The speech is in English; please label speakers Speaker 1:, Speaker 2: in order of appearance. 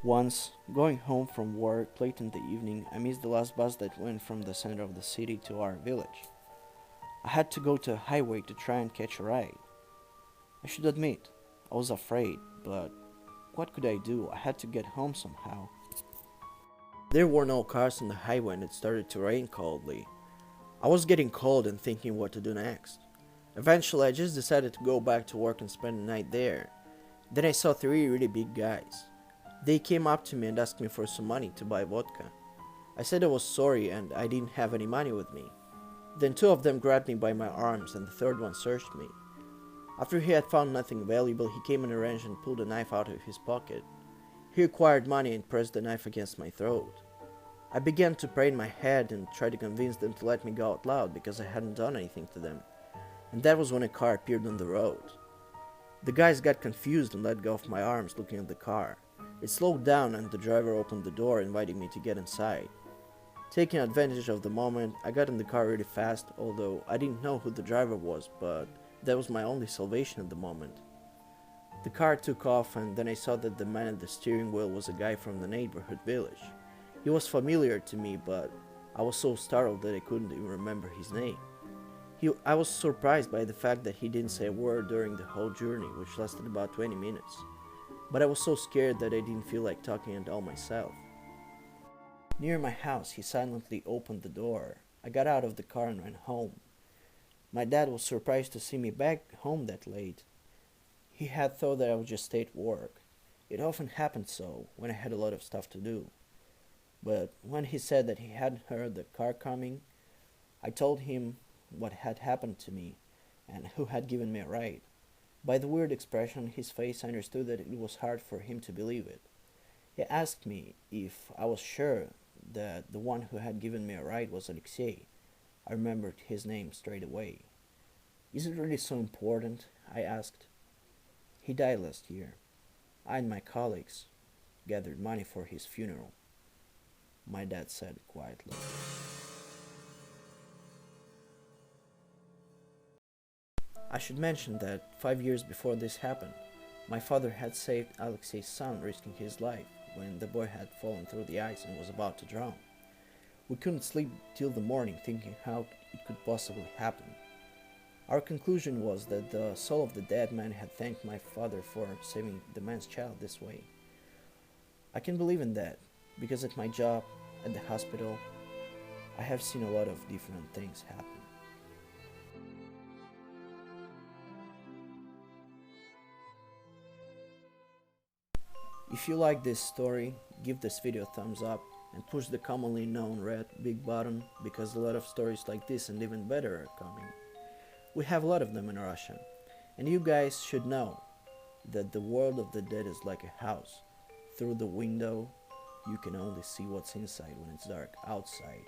Speaker 1: Once, going home from work late in the evening, I missed the last bus that went from the center of the city to our village. I had to go to a highway to try and catch a ride. I should admit, I was afraid, but what could I do? I had to get home somehow. There were no cars on the highway and it started to rain coldly. I was getting cold and thinking what to do next. Eventually, I just decided to go back to work and spend the night there. Then I saw three really big guys. They came up to me and asked me for some money to buy vodka. I said I was sorry and I didn't have any money with me. Then two of them grabbed me by my arms and the third one searched me. After he had found nothing valuable, he came in a range and pulled a knife out of his pocket. He required money and pressed the knife against my throat. I began to pray in my head and try to convince them to let me go out loud because I hadn't done anything to them. And that was when a car appeared on the road. The guys got confused and let go of my arms looking at the car. It slowed down and the driver opened the door inviting me to get inside. Taking advantage of the moment, I got in the car really fast, although I didn't know who the driver was, but that was my only salvation at the moment. The car took off and then I saw that the man at the steering wheel was a guy from the neighborhood village. He was familiar to me, but I was so startled that I couldn't even remember his name. I was surprised by the fact that he didn't say a word during the whole journey, which lasted about 20 minutes. But I was so scared that I didn't feel like talking at all myself. Near my house, he silently opened the door. I got out of the car and ran home. My dad was surprised to see me back home that late. He had thought that I would just stay at work. It often happened so, when I had a lot of stuff to do. But when he said that he hadn't heard the car coming, I told him what had happened to me and who had given me a ride. By the weird expression on his face, I understood that it was hard for him to believe it. He asked me if I was sure that the one who had given me a ride was Alexei. I remembered his name straight away. Is it really so important? I asked. He died last year. I and my colleagues gathered money for his funeral, my dad said quietly. I should mention that 5 years before this happened, my father had saved Alexei's son, risking his life when the boy had fallen through the ice and was about to drown. We couldn't sleep till the morning thinking how it could possibly happen. Our conclusion was that the soul of the dead man had thanked my father for saving the man's child this way. I can believe in that because at my job, at the hospital, I have seen a lot of different things happen. If you like this story, give this video a thumbs up and push the commonly known red big button because a lot of stories like this and even better are coming. We have a lot of them in Russia, and you guys should know that the world of the dead is like a house. Through the window, you can only see what's inside when it's dark outside.